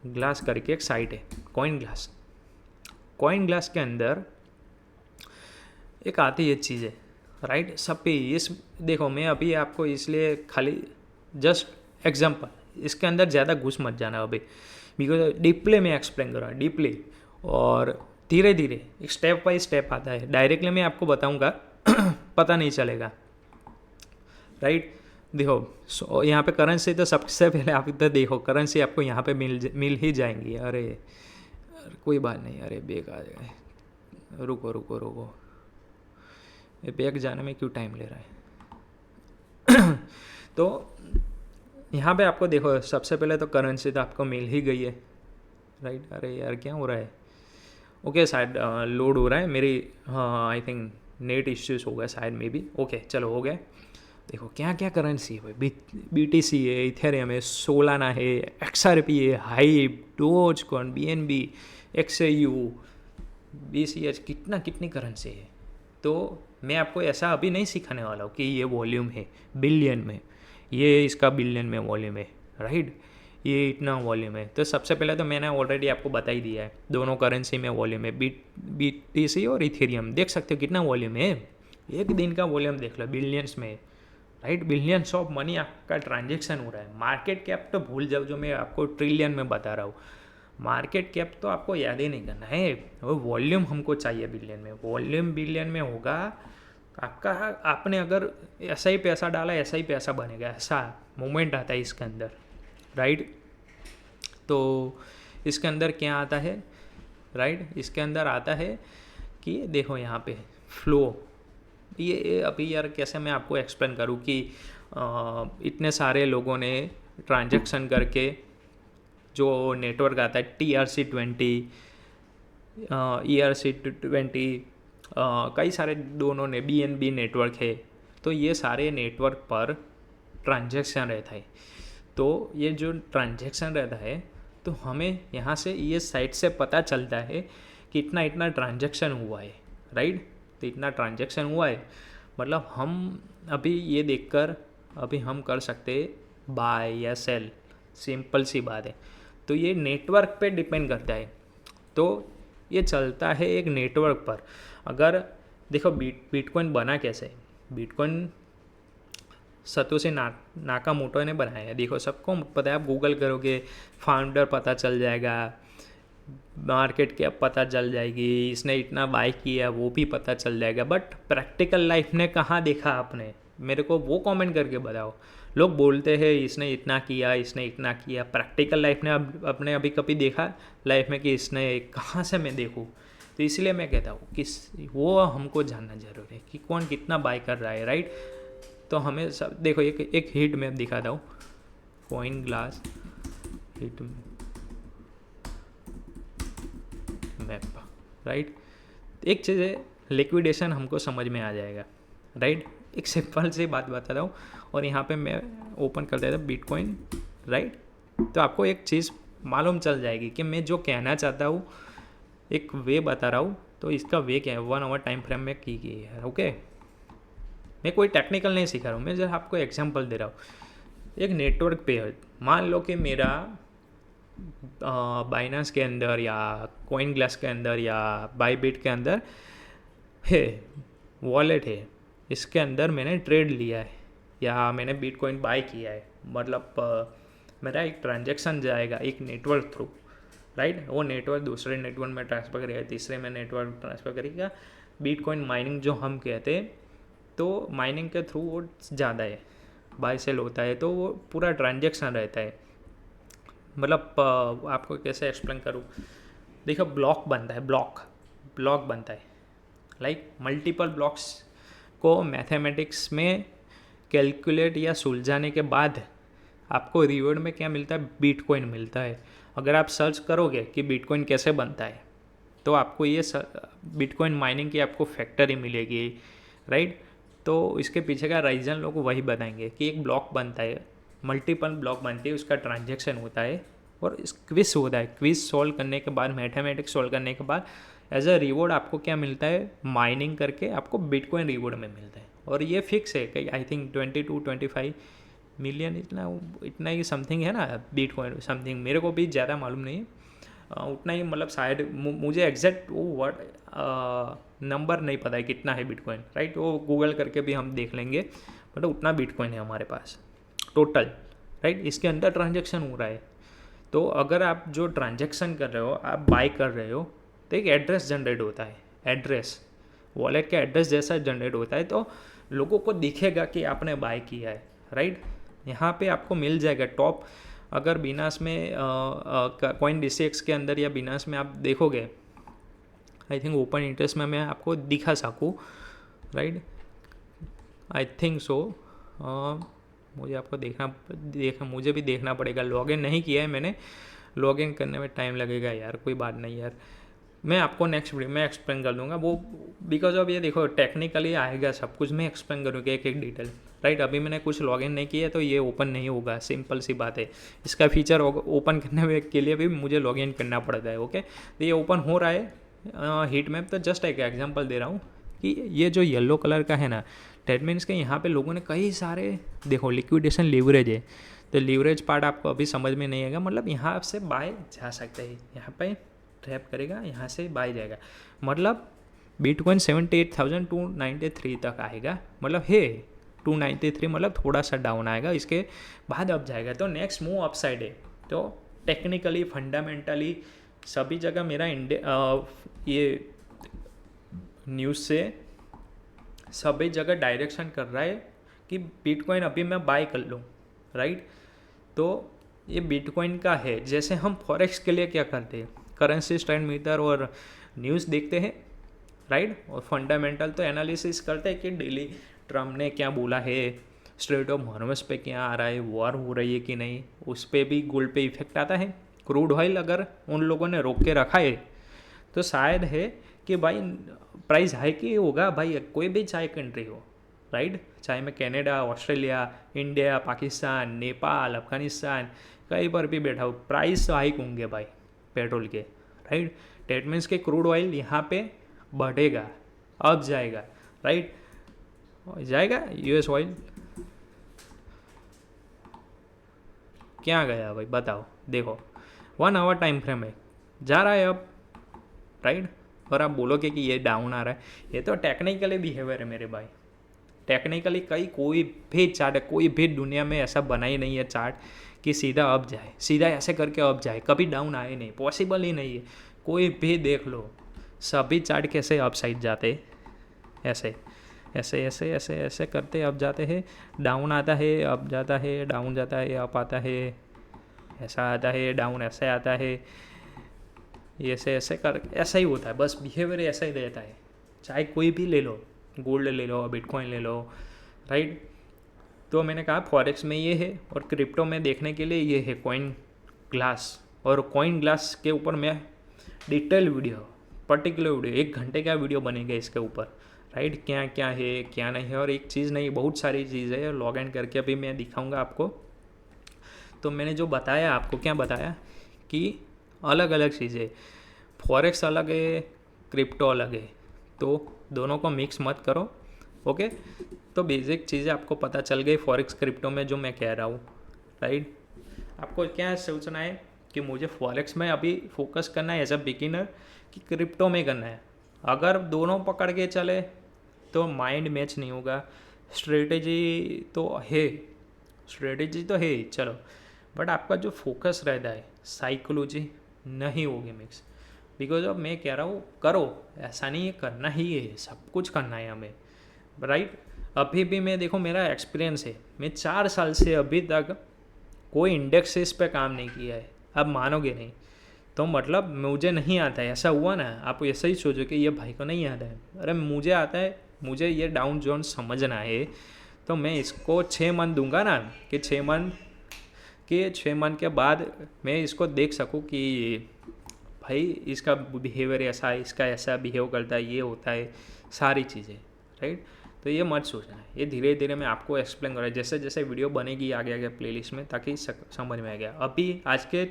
ग्लास करके एक साइट है, कॉइन ग्लास। कॉइन ग्लास के अंदर एक आती है चीज़ें, राइट, सब पे इस देखो मैं अभी आपको इसलिए खाली जस्ट एग्जांपल, इसके अंदर ज़्यादा घुस मत जाना अभी, बिकॉज डीपली मैं एक्सप्लेन कर रहा हूँ, डीपली, और धीरे धीरे एक स्टेप बाई स्टेप आता है, डायरेक्टली मैं आपको बताऊँगा पता नहीं चलेगा, राइट। देखो यहाँ पे करेंसी तो सबसे पहले आप इधर देखो, करेंसी आपको यहाँ पे मिल ही जाएंगी। अरे कोई बात नहीं, अरे बैग आ जाए, रुको रुको रुको, ये बैग जाने में क्यों टाइम ले रहा है तो यहाँ पे आपको देखो सबसे पहले तो करेंसी तो आपको मिल ही गई है, राइट। अरे यार क्या हो रहा है, ओके शायद लोड हो रहा है मेरी, हाँ आई थिंक नेट इश्यूज हो गया शायद, मे बी, ओके चलो हो गया। देखो क्या क्या करेंसी है भाई, BTC है, इथेरियम है, सोलाना है, XRP है, HYBE, Dogecoin, BNB, XAU, BCH, कितनी करेंसी है। तो मैं आपको ऐसा अभी नहीं सिखाने वाला हूँ कि ये वॉल्यूम है बिलियन में, ये इसका बिलियन में वॉल्यूम है, राइट, ये इतना वॉल्यूम है। तो सबसे पहले तो मैंने ऑलरेडी आपको बता ही दिया है, दोनों करेंसी में वॉल्यूम है, BTC और इथेरियम, देख सकते हो कितना वॉल्यूम है, एक दिन का वॉल्यूम देख लो, बिलियंस में, राइट, बिलियंस ऑफ मनी आपका ट्रांजेक्शन हो रहा है। मार्केट कैप तो भूल जाओ, जो मैं आपको ट्रिलियन में बता रहा हूँ, मार्केट कैप तो आपको याद ही नहीं करना है, वो वॉल्यूम हमको चाहिए बिलियन में, वॉल्यूम बिलियन में होगा आपका, आपने अगर ऐसा ही पैसा डाला ऐसा ही पैसा बनेगा, ऐसा मोमेंट आता है इसके अंदर, राइट। तो इसके अंदर क्या आता है, राइट, इसके अंदर आता है कि देखो यहाँ पे फ्लो, ये अभी यार कैसे मैं आपको एक्सप्लेन करूँ कि इतने सारे लोगों ने ट्रांजैक्शन करके जो नेटवर्क आता है TRC20, ERC20, कई सारे दोनों ने BNB नेटवर्क है, तो ये सारे नेटवर्क पर ट्रांजैक्शन रहता है। तो ये जो ट्रांजैक्शन रहता है तो हमें यहाँ से ये साइट से पता चलता है कि इतना इतना ट्रांजैक्शन हुआ है, राइट। तो इतना ट्रांजैक्शन हुआ है मतलब हम अभी ये देखकर अभी हम कर सकते बाय या सेल, सिंपल सी बात है। तो ये नेटवर्क पे डिपेंड करता है, तो ये चलता है एक नेटवर्क पर। अगर देखो बिटकॉइन बना कैसे, बिटकॉइन सतोशी नाकामोटो ने बनाया है, देखो सबको पता है, आप गूगल करोगे फाउंडर पता चल जाएगा, मार्केट कैप पता चल जाएगी, इसने इतना बाय किया वो भी पता चल जाएगा, बट प्रैक्टिकल लाइफ में कहाँ देखा आपने, मेरे को वो कमेंट करके बताओ। लोग बोलते हैं इसने इतना किया, इसने इतना किया, प्रैक्टिकल लाइफ ने अपने अभी कभी देखा लाइफ में कि इसने, कहाँ से मैं देखूँ। तो इसलिए मैं कहता हूँ कि वो हमको जानना जरूरी है कि कौन कितना बाय कर रहा है, राइट। तो हमें सब देखो एक हीट मैप दिखाता हूँ, coin glass heat map, right. एक चीज़ है, लिक्विडेशन हमको समझ में आ जाएगा, राइट। एक सिंपल सी बात बताता हूँ, और यहाँ पे मैं ओपन कर देता हूँ बिटकॉइन, राइट। तो आपको एक चीज़ मालूम चल जाएगी कि मैं जो कहना चाहता हूँ, एक वे बता रहा हूँ, तो इसका वे क्या है, 1 आवर टाइम फ्रेम में की गई है, ओके। मैं कोई टेक्निकल नहीं सिखा रहा हूँ, मैं जब आपको एग्जांपल दे रहा हूँ। एक नेटवर्क पे है, मान लो कि मेरा बाइनेंस के अंदर या कॉइन ग्लास के अंदर या बाईबिट के अंदर है वॉलेट है, इसके अंदर मैंने ट्रेड लिया है या मैंने बिटकॉइन बाय किया है, मतलब मेरा एक ट्रांजैक्शन जाएगा एक नेटवर्क थ्रू, राइट। वो नेटवर्क दूसरे नेटवर्क में ट्रांसफ़र करेगा, तीसरे में नेटवर्क ट्रांसफ़र करेगा। बिटकॉइन माइनिंग जो हम कहते हैं, तो माइनिंग के थ्रू वो ज़्यादा है, बाय सेल होता है, तो वो पूरा ट्रांजैक्शन रहता है। मतलब आपको कैसे एक्सप्लेन करूँ, देखो ब्लॉक बनता है, ब्लॉक बनता है, लाइक मल्टीपल ब्लॉक्स को मैथमेटिक्स में कैलकुलेट या सुलझाने के बाद आपको रिवॉर्ड में क्या मिलता है, बिटकॉइन मिलता है। अगर आप सर्च करोगे कि बिटकॉइन कैसे बनता है, तो आपको ये बिटकॉइन माइनिंग की आपको फैक्ट्री मिलेगी, राइट। तो इसके पीछे का रीज़न लोग वही बताएंगे कि एक ब्लॉक बनता है, मल्टीपल ब्लॉक बनती है, उसका ट्रांजैक्शन होता है और क्विज होता है। क्विज सॉल्व करने के बाद, मैथमेटिक्स सॉल्व करने के बाद एज अ रिवॉर्ड आपको क्या मिलता है, माइनिंग करके आपको बिटकॉइन रिवॉर्ड में मिलता है। और ये फिक्स है कि आई थिंक 22-25 मिलियन इतना इतना ही समथिंग है ना बिटकॉइन समथिंग, मेरे को भी ज़्यादा मालूम नहीं है। उतना ही मतलब शायद मुझे एग्जैक्ट वो वर्ड नंबर नहीं पता है कितना है बिटकॉइन, राइट। वो गूगल करके भी हम देख लेंगे, बट उतना बिटकॉइन है हमारे पास टोटल, राइट। इसके अंदर ट्रांजेक्शन हो रहा है। तो अगर आप जो ट्रांजेक्शन कर रहे हो, आप बाय कर रहे हो, तो एक एड्रेस जनरेट होता है, एड्रेस वॉलेट का एड्रेस जैसा जनरेट होता है, तो लोगों को दिखेगा कि आपने बाय किया है, राइट। यहाँ पे आपको मिल जाएगा टॉप। अगर बिनास में कॉइन DCX के अंदर या बिनास में आप देखोगे, आई थिंक ओपन इंटरेस्ट में मैं आपको दिखा सकूँ, राइट, आई थिंक सो। मुझे आपको मुझे भी देखना पड़ेगा, लॉगिन नहीं किया है मैंने, लॉगिन करने में टाइम लगेगा यार, कोई बात नहीं यार, मैं आपको नेक्स्ट वीडियो में एक्सप्लेन कर दूंगा वो, बिकॉज अब ये देखो टेक्निकली आएगा सब कुछ, मैं एक्सप्लेन करूँगा एक एक डिटेल, राइट। अभी मैंने कुछ लॉगिन नहीं किया है तो ये ओपन नहीं होगा, सिंपल सी बात है। इसका फीचर ओपन करने के लिए भी मुझे लॉगिन करना पड़ता है, ओके। तो ये ओपन हो रहा है हीट मैप। तो जस्ट एक एग्जांपल दे रहा हूँ कि ये जो येलो कलर का है ना, डेट मीन्स के यहाँ पे लोगों ने कई सारे, देखो लिक्विडेशन लीवरेज है, तो लीवरेज पार्ट आपको अभी समझ में नहीं आएगा, मतलब यहाँ से बाय जा सकते हैं, यहाँ पे ट्रैप करेगा, यहाँ से बाय जाएगा, मतलब बिटकॉइन 78,293 तक आएगा, मतलब है 293, मतलब थोड़ा सा डाउन आएगा, इसके बाद अप जाएगा, तो नेक्स्ट मूव अप साइड है। तो टेक्निकली फंडामेंटली सभी जगह मेरा ये न्यूज़ से सभी जगह डायरेक्शन कर रहा है कि बिटकॉइन अभी मैं बाय कर लूँ, राइट। तो ये बिटकॉइन का है, जैसे हम फॉरेक्स के लिए क्या करते हैं, करेंसी ट्रेंड मीटर और न्यूज़ देखते हैं, राइट, और फंडामेंटल तो एनालिसिस करते हैं कि डेली ट्रम्प ने क्या बोला है, स्ट्रेट ऑफ हॉर्मुज़ पे क्या आ रहा है, वॉर हो रही है कि नहीं, उस पर भी गोल्ड पे इफेक्ट आता है। क्रूड ऑयल अगर उन लोगों ने रोक के रखा है तो शायद है कि भाई प्राइस हाई की होगा, भाई कोई भी चाहे कंट्री हो, राइट, चाहे मैं Canada, Australia, India, Pakistan, Nepal, Afghanistan कहीं पर भी बैठा हो, प्राइस हाइक होंगे भाई पेट्रोल के, राइट। डेट मीन्स के क्रूड ऑयल यहाँ पे बढ़ेगा, अब जाएगा, राइट, जाएगा। US ऑयल क्या गया भाई बताओ, देखो 1 आवर टाइम फ्रेम है, जा रहा है अब, राइट। और आप बोलोगे कि ये डाउन आ रहा है, ये तो टेक्निकली बिहेवियर है मेरे भाई, टेक्निकली कोई भी चार्ट है, कोई भी दुनिया में ऐसा बना ही नहीं है चार्ट कि सीधा अप जाए, सीधा ऐसे करके अप जाए, कभी डाउन आए नहीं, पॉसिबल ही नहीं है। कोई भी देख लो, सभी चार्ट कैसे अप साइड जाते, ऐसे ऐसे ऐसे ऐसे ऐसे करते अप जाते हैं, डाउन आता है अप जाता है, डाउन जाता है अप आता है, ऐसा आता है डाउन ऐसे आता है, ऐसे ऐसे कर ऐसा ही होता है, बस बिहेवियर ऐसा ही रहता है। चाहे कोई भी ले लो, गोल्ड ले लो, बिटकॉइन ले लो, राइट। तो मैंने कहा फॉरेक्स में ये है, और क्रिप्टो में देखने के लिए ये है कॉइन ग्लास, और कॉइन ग्लास के ऊपर मैं डिटेल वीडियो, पर्टिकुलर वीडियो 1 घंटे का वीडियो बनेगा इसके ऊपर, राइट, क्या क्या है क्या नहीं है, और एक चीज़ नहीं बहुत सारी चीज़ है, लॉग इन करके अभी मैं दिखाऊंगा आपको। तो मैंने जो बताया आपको, क्या बताया कि अलग अलग चीज़ें, फॉरेक्स अलग है, क्रिप्टो अलग है, तो दोनों को मिक्स मत करो, ओके। तो बेसिक चीज़ें आपको पता चल गई फॉरेक्स क्रिप्टो में जो मैं कह रहा हूँ, राइट। आपको क्या सोचना है कि मुझे फॉरेक्स में अभी फोकस करना है एज अ बिगिनर कि क्रिप्टो में करना है। अगर दोनों पकड़ के चले तो माइंड मैच नहीं होगा, स्ट्रेटेजी तो है चलो, बट आपका जो फोकस रहता है साइकोलॉजी नहीं होगी मिक्स। बिकॉज अब मैं कह रहा हूँ करो, ऐसा नहीं है करना ही है, सब कुछ करना है हमें, राइट। अभी भी मैं देखो मेरा एक्सपीरियंस है, मैं 4 साल से अभी तक कोई इंडेक्सेस पे काम नहीं किया है, अब मानोगे नहीं। तो मतलब मुझे नहीं आता है, ऐसा हुआ ना, आप ऐसा ही सोचो कि ये भाई को नहीं आता है, अरे मुझे आता है, मुझे ये डाउन जोन समझना है, तो मैं इसको 6 मंथ दूंगा ना, कि 6 मंथ के बाद मैं इसको देख सकूँ कि भाई इसका बिहेवियर ऐसा है, इसका ऐसा बिहेव करता है, ये होता है, सारी चीज़ें, राइट। तो ये मत सोचना है, ये धीरे धीरे मैं आपको एक्सप्लेन कर रहा हूँ, जैसे जैसे वीडियो बनेगी आगे आगे प्लेलिस्ट में, ताकि समझ में आ गया। अभी आज के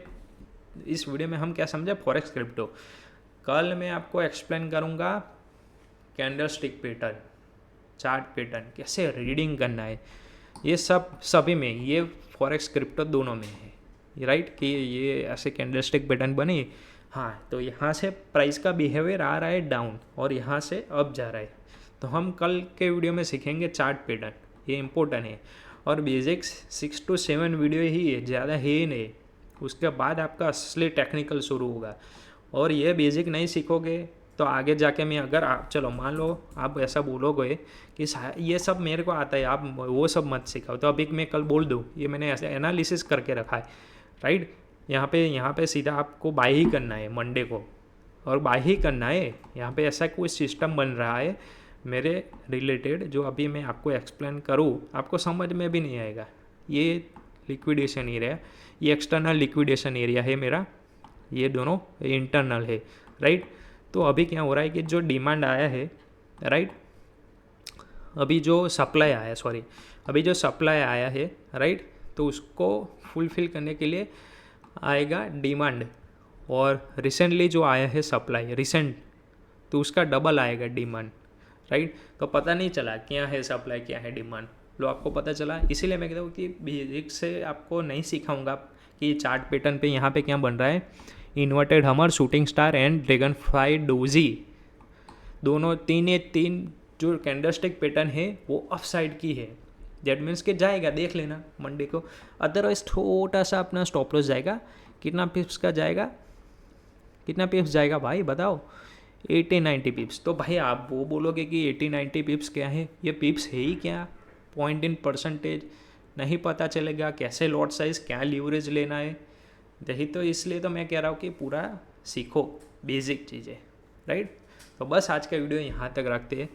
इस वीडियो में हम क्या समझे, फॉरेक्स क्रिप्टो। कल मैं आपको एक्सप्लेन करूँगा candle stick pattern, chart pattern, कैसे रीडिंग करना है, ये सब सभी में, ये फॉरेक्स क्रिप्टो दोनों में है, राइट, कि ये ऐसे कैंडलस्टिक पैटर्न बनी, हाँ, तो यहाँ से प्राइस का बिहेवियर आ रहा है डाउन और यहाँ से अप जा रहा है। तो हम कल के वीडियो में सीखेंगे चार्ट पैटर्न, ये इम्पोर्टेंट है। और बेसिक्स 6 to 7 वीडियो ही है, ज़्यादा है ही नहीं। उसके बाद आपका असली टेक्निकल शुरू होगा। और ये बेसिक नहीं सीखोगे तो आगे जाके मैं, अगर आप चलो मान लो आप ऐसा बोलोगे कि ये सब मेरे को आता है, आप वो सब मत सिखाओ, तो अभी मैं कल बोल दूँ ये मैंने ऐसे एनालिसिस करके रखा है, राइट। यहाँ पे सीधा आपको बाय ही करना है मंडे को, और बाय ही करना है। यहाँ पे ऐसा कोई सिस्टम बन रहा है मेरे रिलेटेड जो अभी मैं आपको एक्सप्लेन करूँ आपको समझ में भी नहीं आएगा। ये लिक्विडेशन एरिया, ये एक्सटर्नल लिक्विडेशन एरिया है मेरा, ये दोनों इंटरनल है, राइट। तो अभी क्या हो रहा है कि जो डिमांड आया है, राइट, अभी जो सप्लाई आया है, राइट, तो उसको फुलफिल करने के लिए आएगा डिमांड, और रिसेंटली जो आया है सप्लाई रिसेंट, तो उसका डबल आएगा डिमांड, राइट। तो पता नहीं चला क्या है सप्लाई क्या है डिमांड, लो आपको पता चला। इसीलिए मैं कहता हूँ कि बेसिक से आपको नहीं सिखाऊंगा कि चार्ट पैटर्न पे यहाँ पे क्या बन रहा है, इन्वर्टेड हमर, shooting star and dragon fly doji, दोनों तीन जो कैंडलस्टिक पैटर्न है वो अप साइड की है। दैट मीन्स कि जाएगा, देख लेना मंडे को। अदरवाइज छोटा सा अपना स्टॉप लॉस जाएगा, कितना पिप्स का जाएगा, कितना पिप्स जाएगा भाई बताओ, 80-90 पिप्स। तो भाई आप वो बोलोगे कि 80-90 पिप्स क्या है, ये पिप्स है ही क्या, पॉइंट इन परसेंटेज नहीं पता चलेगा, कैसे लॉट साइज, क्या लीवरेज लेना है, यही तो। इसलिए तो मैं कह रहा हूँ कि पूरा सीखो बेसिक चीज़ें, राइट। तो बस आज का वीडियो यहाँ तक रखते हैं।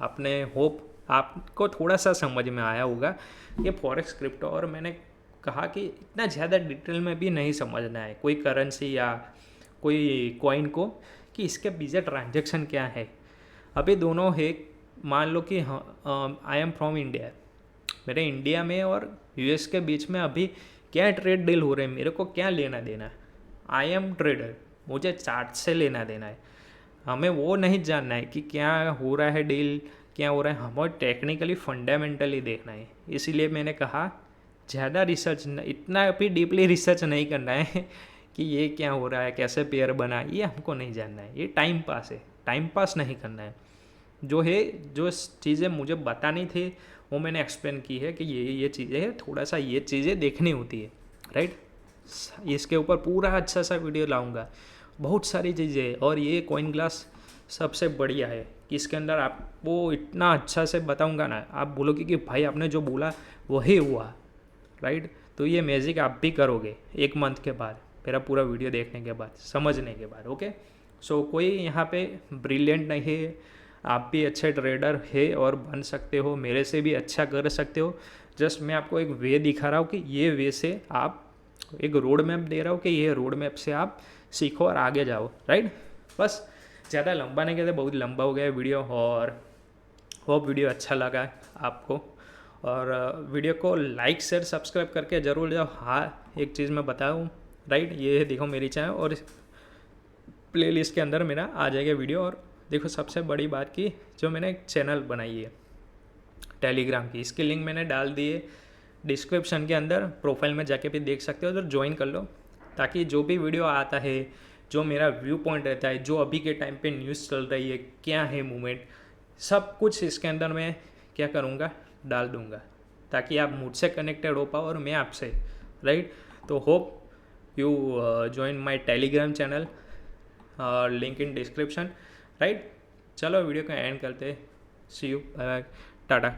आपने होप आपको थोड़ा सा समझ में आया होगा ये फॉरेक्स क्रिप्टो, और मैंने कहा कि इतना ज़्यादा डिटेल में भी नहीं समझना है कोई करेंसी या कोई कॉइन को, कि इसके पीछे ट्रांजैक्शन क्या है। अभी दोनों है, मान लो कि आई एम फ्रॉम इंडिया, मेरे इंडिया में और यूएस के बीच में अभी क्या ट्रेड डील हो रहे हैं, मेरे को क्या लेना देना है। आई एम ट्रेडर, मुझे चार्ट से लेना देना है, हमें वो नहीं जानना है कि क्या हो रहा है डील, क्या हो रहा है, हमें टेक्निकली फंडामेंटली देखना है। इसीलिए मैंने कहा ज़्यादा रिसर्च, इतना भी डीपली रिसर्च नहीं करना है कि ये क्या हो रहा है, कैसे पेयर बना, ये हमको नहीं जानना है। ये टाइम पास है, टाइम पास नहीं करना है। जो चीज़ें मुझे बतानी थी वो मैंने एक्सप्लेन की है कि ये चीज़ें है, थोड़ा सा ये चीज़ें देखनी होती है, राइट। इसके ऊपर पूरा अच्छा सा वीडियो लाऊंगा, बहुत सारी चीज़ें। और ये कॉइन ग्लास सबसे बढ़िया है कि इसके अंदर आपको इतना अच्छा से बताऊंगा ना, आप बोलोगे कि भाई आपने जो बोला वही हुआ, राइट। तो ये मैजिक आप भी करोगे 1 मंथ के बाद, मेरा पूरा वीडियो देखने के बाद, समझने के बाद, ओके। सो कोई यहाँ पे ब्रिलियंट नहीं है, आप भी अच्छे ट्रेडर है और बन सकते हो, मेरे से भी अच्छा कर सकते हो। जस्ट मैं आपको एक वे दिखा रहा हूँ कि ये वे से आप, एक रोड मैप दे रहा हूँ कि ये रोड मैप से आप सीखो और आगे जाओ, राइट। बस ज़्यादा लंबा नहीं कहते, बहुत लंबा हो गया वीडियो, और होप वीडियो अच्छा लगा आपको। और वीडियो को लाइक शेयर सब्सक्राइब करके ज़रूर जाओ। हाँ, एक चीज़ मैं बताऊँ, राइट, ये देखो मेरी चैनल और प्लेलिस्ट के अंदर मेरा आ जाएगा वीडियो। और देखो सबसे बड़ी बात की, जो मैंने एक चैनल बनाई है टेलीग्राम की, इसकी लिंक मैंने डाल दी है डिस्क्रिप्शन के अंदर, प्रोफाइल में जाके भी देख सकते हो, तो ज्वाइन कर लो, ताकि जो भी वीडियो आता है, जो मेरा व्यू पॉइंट रहता है, जो अभी के टाइम पे न्यूज़ चल रही है, क्या है मूवमेंट, सब कुछ इसके अंदर मैं क्या करूँगा, डाल दूँगा, ताकि आप मुझसे कनेक्टेड हो पाओ और मैं आपसे, राइट। तो hope you join my Telegram channel, link in description, right. चलो वीडियो का एंड करते, सी यू, बाय बाय, टाटा।